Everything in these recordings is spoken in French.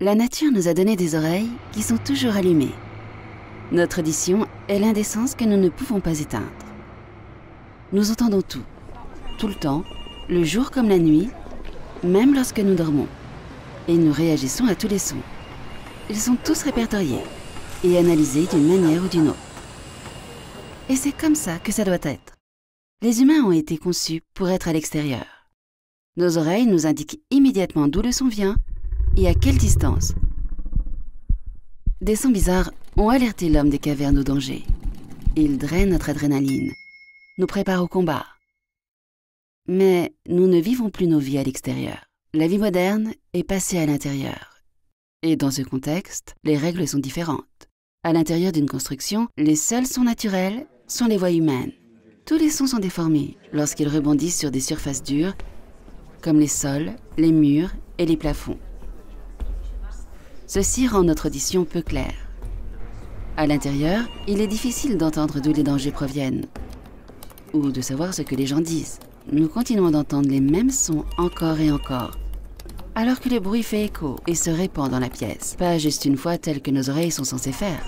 La nature nous a donné des oreilles qui sont toujours allumées. Notre audition est l'un des sens que nous ne pouvons pas éteindre. Nous entendons tout le temps, le jour comme la nuit, même lorsque nous dormons. Et nous réagissons à tous les sons. Ils sont tous répertoriés et analysés d'une manière ou d'une autre. Et c'est comme ça que ça doit être. Les humains ont été conçus pour être à l'extérieur. Nos oreilles nous indiquent immédiatement d'où le son vient et à quelle distance. Des sons bizarres ont alerté l'homme des cavernes au danger. Ils drainent notre adrénaline, nous préparent au combat. Mais nous ne vivons plus nos vies à l'extérieur. La vie moderne est passée à l'intérieur. Et dans ce contexte, les règles sont différentes. À l'intérieur d'une construction, les seuls sons naturels sont les voix humaines. Tous les sons sont déformés lorsqu'ils rebondissent sur des surfaces dures, comme les sols, les murs et les plafonds. Ceci rend notre audition peu claire. À l'intérieur, il est difficile d'entendre d'où les dangers proviennent, ou de savoir ce que les gens disent. Nous continuons d'entendre les mêmes sons encore et encore, alors que le bruit fait écho et se répand dans la pièce, pas juste une fois tel que nos oreilles sont censées faire.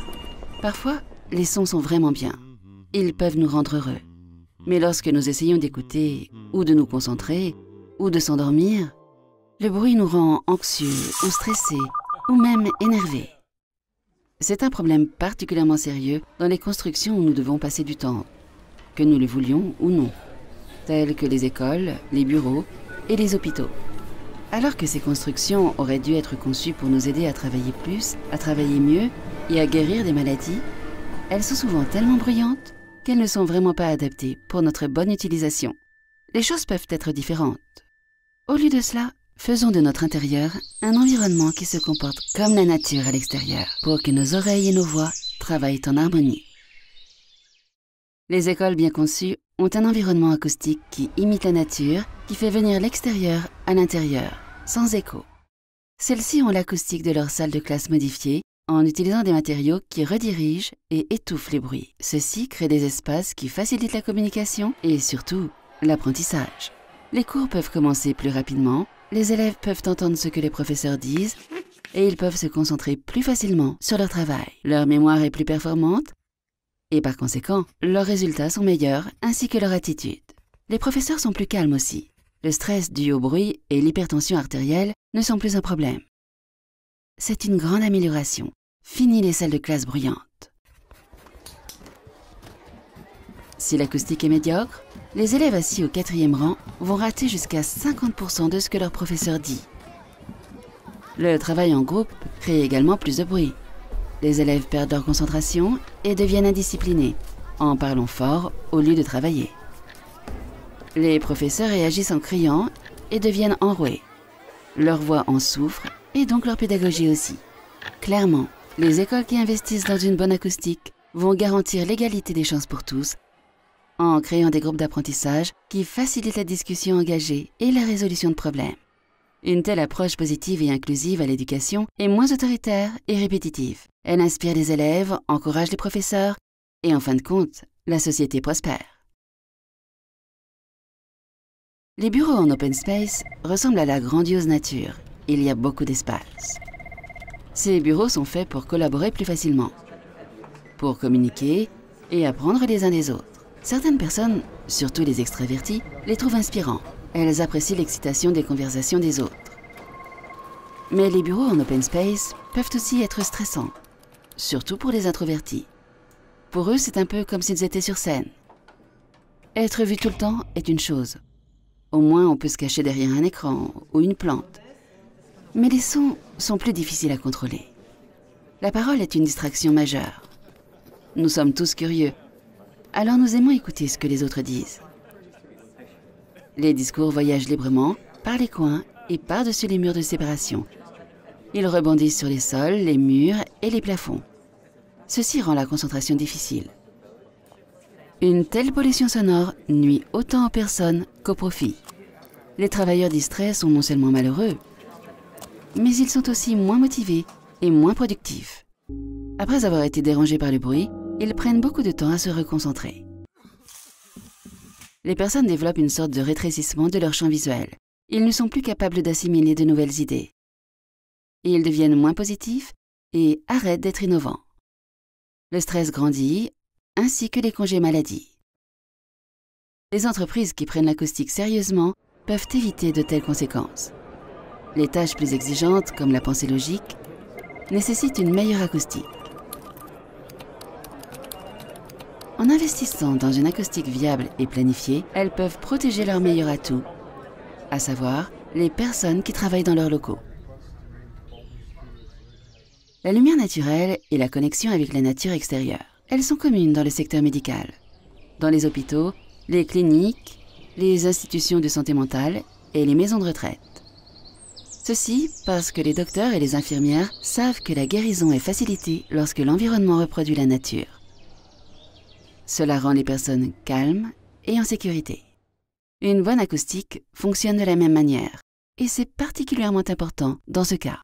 Parfois, les sons sont vraiment bien. Ils peuvent nous rendre heureux. Mais lorsque nous essayons d'écouter, ou de nous concentrer, ou de s'endormir, le bruit nous rend anxieux ou stressés, ou même énervés. C'est un problème particulièrement sérieux dans les constructions où nous devons passer du temps, que nous le voulions ou non, telles que les écoles, les bureaux et les hôpitaux. Alors que ces constructions auraient dû être conçues pour nous aider à travailler plus, à travailler mieux et à guérir des maladies, elles sont souvent tellement bruyantes qu'elles ne sont vraiment pas adaptées pour notre bonne utilisation. Les choses peuvent être différentes. Au lieu de cela, faisons de notre intérieur un environnement qui se comporte comme la nature à l'extérieur, pour que nos oreilles et nos voix travaillent en harmonie. Les écoles bien conçues ont un environnement acoustique qui imite la nature, qui fait venir l'extérieur à l'intérieur, sans écho. Celles-ci ont l'acoustique de leur salle de classe modifiée en utilisant des matériaux qui redirigent et étouffent les bruits. Ceci crée des espaces qui facilitent la communication et surtout l'apprentissage. Les cours peuvent commencer plus rapidement, les élèves peuvent entendre ce que les professeurs disent et ils peuvent se concentrer plus facilement sur leur travail. Leur mémoire est plus performante et par conséquent, leurs résultats sont meilleurs ainsi que leur attitude. Les professeurs sont plus calmes aussi. Le stress dû au bruit et l'hypertension artérielle ne sont plus un problème. C'est une grande amélioration. Fini les salles de classe bruyantes. Si l'acoustique est médiocre, les élèves assis au 4e rang vont rater jusqu'à 50% de ce que leur professeur dit. Le travail en groupe crée également plus de bruit. Les élèves perdent leur concentration et deviennent indisciplinés, en parlant fort au lieu de travailler. Les professeurs réagissent en criant et deviennent enroués. Leur voix en souffre et donc leur pédagogie aussi. Clairement, les écoles qui investissent dans une bonne acoustique vont garantir l'égalité des chances pour tous en créant des groupes d'apprentissage qui facilitent la discussion engagée et la résolution de problèmes. Une telle approche positive et inclusive à l'éducation est moins autoritaire et répétitive. Elle inspire les élèves, encourage les professeurs et en fin de compte, la société prospère. Les bureaux en open space ressemblent à la grandiose nature. Il y a beaucoup d'espace. Ces bureaux sont faits pour collaborer plus facilement, pour communiquer et apprendre les uns des autres. Certaines personnes, surtout les extravertis, les trouvent inspirants. Elles apprécient l'excitation des conversations des autres. Mais les bureaux en open space peuvent aussi être stressants, surtout pour les introvertis. Pour eux, c'est un peu comme s'ils étaient sur scène. Être vu tout le temps est une chose. Au moins, on peut se cacher derrière un écran ou une plante. Mais les sons sont plus difficiles à contrôler. La parole est une distraction majeure. Nous sommes tous curieux, alors nous aimons écouter ce que les autres disent. Les discours voyagent librement, par les coins et par-dessus les murs de séparation. Ils rebondissent sur les sols, les murs et les plafonds. Ceci rend la concentration difficile. Une telle pollution sonore nuit autant aux personnes qu'aux profits. Les travailleurs distraits sont non seulement malheureux, mais ils sont aussi moins motivés et moins productifs. Après avoir été dérangés par le bruit, ils prennent beaucoup de temps à se reconcentrer. Les personnes développent une sorte de rétrécissement de leur champ visuel. Ils ne sont plus capables d'assimiler de nouvelles idées. Ils deviennent moins positifs et arrêtent d'être innovants. Le stress grandit, ainsi que les congés maladie. Les entreprises qui prennent l'acoustique sérieusement peuvent éviter de telles conséquences. Les tâches plus exigeantes, comme la pensée logique, nécessitent une meilleure acoustique. En investissant dans une acoustique viable et planifiée, elles peuvent protéger leur meilleur atout, à savoir les personnes qui travaillent dans leurs locaux. La lumière naturelle et la connexion avec la nature extérieure. Elles sont communes dans le secteur médical, dans les hôpitaux, les cliniques, les institutions de santé mentale et les maisons de retraite. Ceci parce que les docteurs et les infirmières savent que la guérison est facilitée lorsque l'environnement reproduit la nature. Cela rend les personnes calmes et en sécurité. Une bonne acoustique fonctionne de la même manière, et c'est particulièrement important dans ce cas,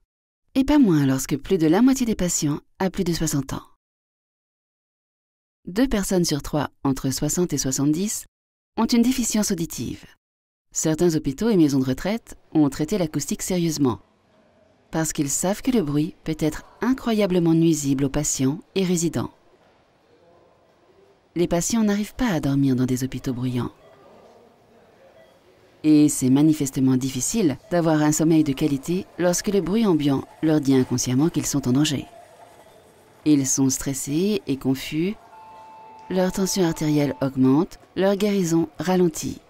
et pas moins lorsque plus de la moitié des patients a plus de 60 ans. 2 personnes sur 3 entre 60 et 70 ont une déficience auditive. Certains hôpitaux et maisons de retraite ont traité l'acoustique sérieusement, parce qu'ils savent que le bruit peut être incroyablement nuisible aux patients et résidents. Les patients n'arrivent pas à dormir dans des hôpitaux bruyants. Et c'est manifestement difficile d'avoir un sommeil de qualité lorsque le bruit ambiant leur dit inconsciemment qu'ils sont en danger. Ils sont stressés et confus, leur tension artérielle augmente, leur guérison ralentit.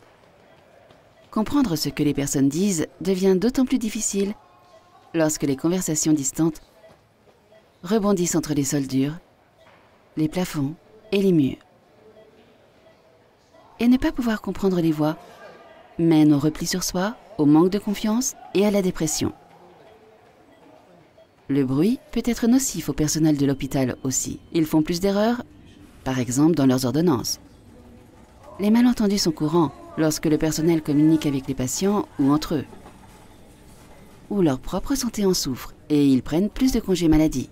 Comprendre ce que les personnes disent devient d'autant plus difficile lorsque les conversations distantes rebondissent entre les sols durs, les plafonds et les murs. Et ne pas pouvoir comprendre les voix mène au repli sur soi, au manque de confiance et à la dépression. Le bruit peut être nocif au personnel de l'hôpital aussi. Ils font plus d'erreurs, par exemple dans leurs ordonnances. Les malentendus sont courants lorsque le personnel communique avec les patients ou entre eux. Ou leur propre santé en souffre et ils prennent plus de congés maladie.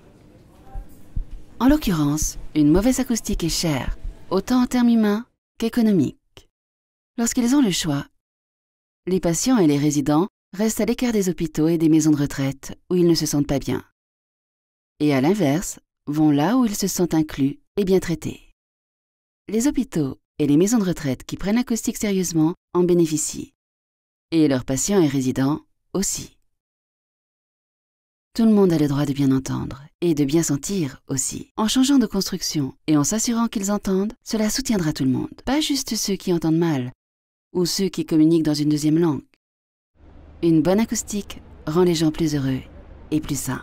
En l'occurrence, une mauvaise acoustique est chère, autant en termes humains qu'économiques. Lorsqu'ils ont le choix, les patients et les résidents restent à l'écart des hôpitaux et des maisons de retraite où ils ne se sentent pas bien. Et à l'inverse, vont là où ils se sentent inclus et bien traités. Les hôpitaux et les maisons de retraite qui prennent l'acoustique sérieusement en bénéficient. Et leurs patients et résidents aussi. Tout le monde a le droit de bien entendre et de bien sentir aussi. En changeant de construction et en s'assurant qu'ils entendent, cela soutiendra tout le monde, pas juste ceux qui entendent mal ou ceux qui communiquent dans une deuxième langue. Une bonne acoustique rend les gens plus heureux et plus sains.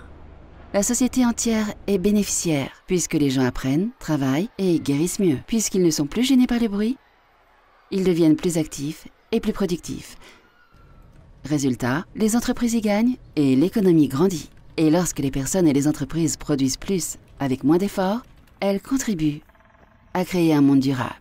La société entière est bénéficiaire puisque les gens apprennent, travaillent et guérissent mieux. Puisqu'ils ne sont plus gênés par le bruit, ils deviennent plus actifs et plus productifs. Résultat, les entreprises y gagnent et l'économie grandit. Et lorsque les personnes et les entreprises produisent plus avec moins d'efforts, elles contribuent à créer un monde durable.